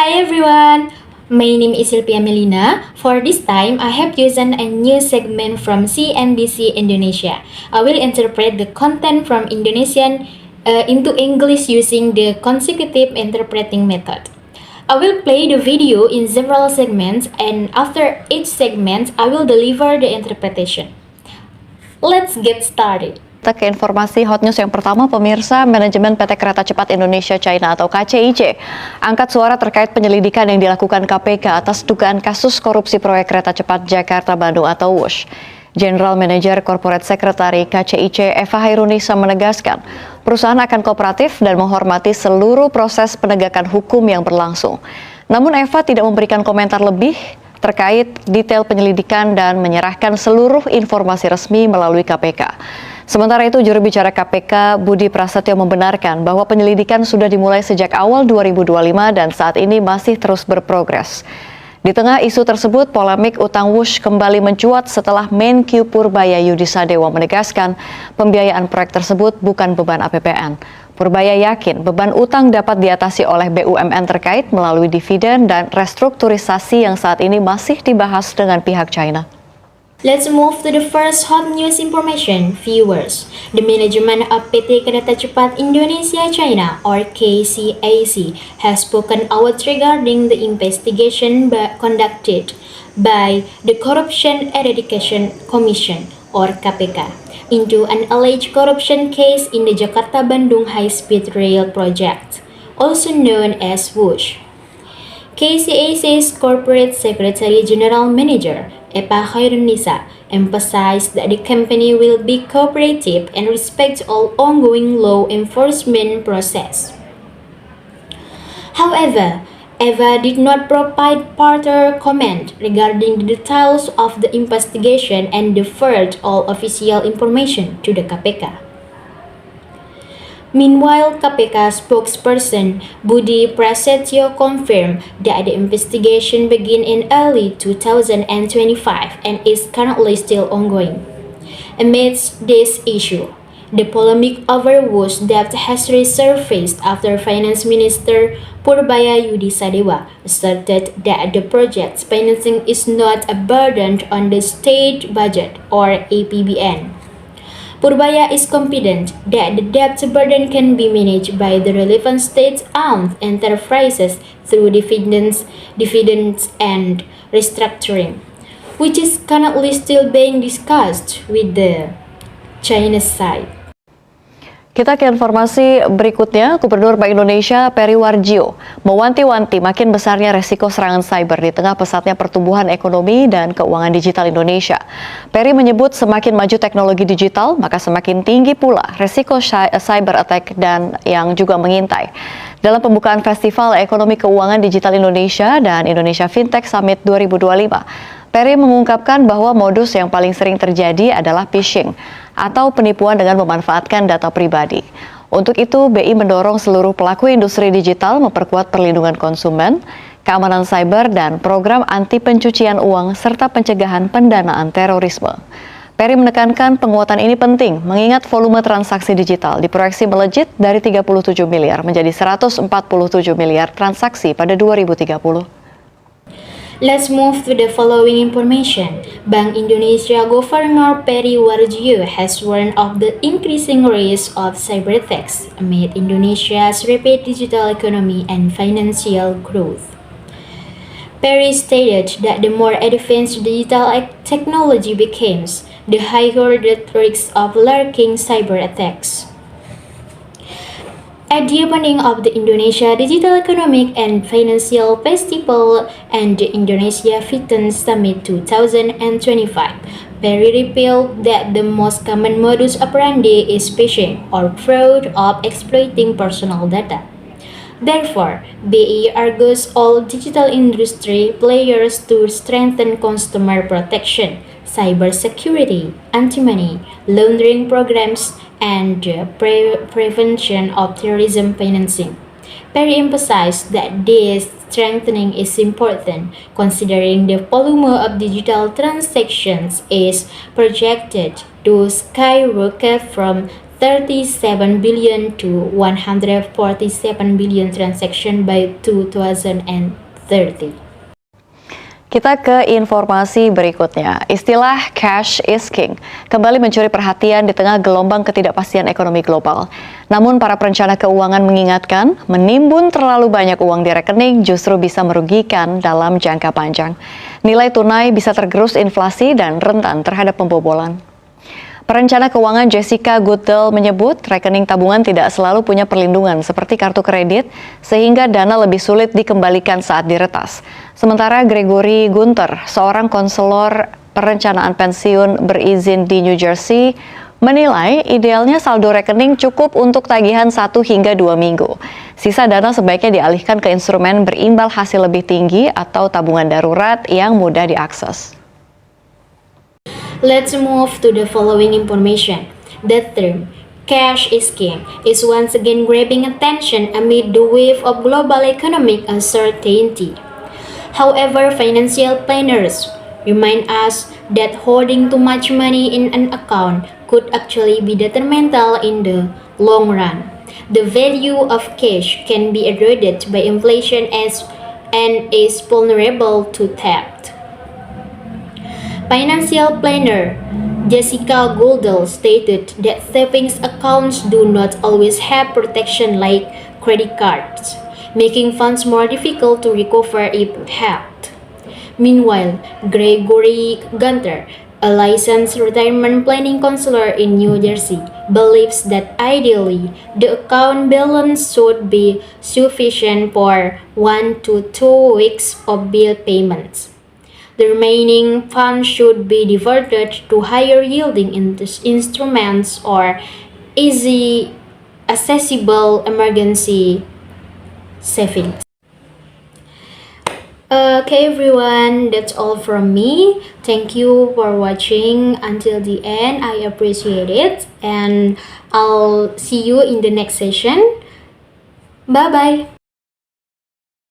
Hi everyone, my name is Sylvia Melina. For this time, I have chosen a new segment from CNBC Indonesia. I will interpret the content from Indonesian into English using the consecutive interpreting method. I will play the video in several segments, and after each segment, I will deliver the interpretation. Let's get started. Kita ke informasi hot news yang pertama, pemirsa. Manajemen PT Kereta Cepat Indonesia China atau KCIC angkat suara terkait penyelidikan yang dilakukan KPK atas dugaan kasus korupsi proyek kereta cepat Jakarta-Bandung atau WUSH. General Manager Corporate Secretary KCIC Eva Hairunisa menegaskan perusahaan akan kooperatif dan menghormati seluruh proses penegakan hukum yang berlangsung. Namun Eva tidak memberikan komentar lebih terkait detail penyelidikan dan menyerahkan seluruh informasi resmi melalui KPK. Sementara itu, juru bicara KPK Budi Prasetyo membenarkan bahwa penyelidikan sudah dimulai sejak awal 2025 dan saat ini masih terus berprogres. Di tengah isu tersebut, polemik utang WUSH kembali mencuat setelah Menq Purbaya Yudi Sadewa menegaskan pembiayaan proyek tersebut bukan beban APBN. Purbaya yakin beban utang dapat diatasi oleh BUMN terkait melalui dividen dan restrukturisasi yang saat ini masih dibahas dengan pihak China. Let's move to the first hot news information, viewers. The management of PT Kereta Cepat Indonesia China or KCAC has spoken out regarding the investigation conducted by the Corruption Eradication Commission or KPK into an alleged corruption case in the Jakarta-Bandung High-Speed Rail project, also known as WUSH. KCAC's Corporate Secretary General Manager Eva Hairunisa emphasized that the company will be cooperative and respect all ongoing law enforcement process. However, Eva did not provide further comment regarding the details of the investigation and deferred all official information to the KPK. Meanwhile, KPK spokesperson Budi Prasetyo confirmed that the investigation began in early 2025 and is currently still ongoing. Amidst this issue, the polemic over WUSH debt has resurfaced after Finance Minister Purbaya Yudi Sadewa asserted that the project's financing is not a burden on the state budget or APBN. Purbaya is confident that the debt burden can be managed by the relevant state-owned enterprises through dividends and restructuring, which is currently still being discussed with the China side. Kita ke informasi berikutnya. Gubernur Bank Indonesia Peri Warjio mewanti-wanti makin besarnya resiko serangan cyber di tengah pesatnya pertumbuhan ekonomi dan keuangan digital Indonesia. Peri menyebut semakin maju teknologi digital, maka semakin tinggi pula resiko cyber attack dan yang juga mengintai. Dalam pembukaan Festival Ekonomi Keuangan Digital Indonesia dan Indonesia Fintech Summit 2025, Peri mengungkapkan bahwa modus yang paling sering terjadi adalah phishing atau penipuan dengan memanfaatkan data pribadi. Untuk itu, BI mendorong seluruh pelaku industri digital memperkuat perlindungan konsumen, keamanan cyber, dan program anti pencucian uang serta pencegahan pendanaan terorisme. Peri menekankan penguatan ini penting mengingat volume transaksi digital diproyeksi melejit dari 37 miliar menjadi 147 miliar transaksi pada 2030. Let's move to the following information. Bank Indonesia Governor Peri Warjio has warned of the increasing risk of cyber attacks amid Indonesia's rapid digital economy and financial growth. Peri stated that the more advanced digital technology becomes, the higher the risk of lurking cyber attacks. At the opening of the Indonesia Digital Economic and Financial Festival and the Indonesia Fintech Summit 2025, Peri revealed that the most common modus operandi is phishing or fraud of exploiting personal data. Therefore, BI urges all digital industry players to strengthen consumer protection, cybersecurity, anti-money laundering programs, and prevention of terrorism financing. Peri emphasized that this strengthening is important considering the volume of digital transactions is projected to skyrocket from 37 billion to 147 billion transaction by 2030. Kita ke informasi berikutnya. Istilah cash is king kembali mencuri perhatian di tengah gelombang ketidakpastian ekonomi global. Namun para perencana keuangan mengingatkan, menimbun terlalu banyak uang di rekening justru bisa merugikan dalam jangka panjang. Nilai tunai bisa tergerus inflasi dan rentan terhadap pembobolan. Perencana keuangan Jessica Goodell menyebut rekening tabungan tidak selalu punya perlindungan seperti kartu kredit, sehingga dana lebih sulit dikembalikan saat diretas. Sementara Gregory Gunter, seorang konselor perencanaan pensiun berizin di New Jersey, menilai idealnya saldo rekening cukup untuk tagihan 1 hingga 2 minggu. Sisa dana sebaiknya dialihkan ke instrumen berimbal hasil lebih tinggi atau tabungan darurat yang mudah diakses. Let's move to the following information. The term cash is king is once again grabbing attention amid the wave of global economic uncertainty. However, financial planners remind us that holding too much money in an account could actually be detrimental in the long run. The value of cash can be eroded by inflation and is vulnerable to theft. Financial planner Jessica Goodell stated that savings accounts do not always have protection like credit cards, making funds more difficult to recover if hacked. Meanwhile, Gregory Gunter, a licensed retirement planning counselor in New Jersey, believes that ideally the account balance should be sufficient for 1 to 2 weeks of bill payments. The remaining funds should be diverted to higher yielding instruments or easy accessible emergency savings. Okay everyone, that's all from me. Thank you for watching until the end. I appreciate it and I'll see you in the next session. Bye bye.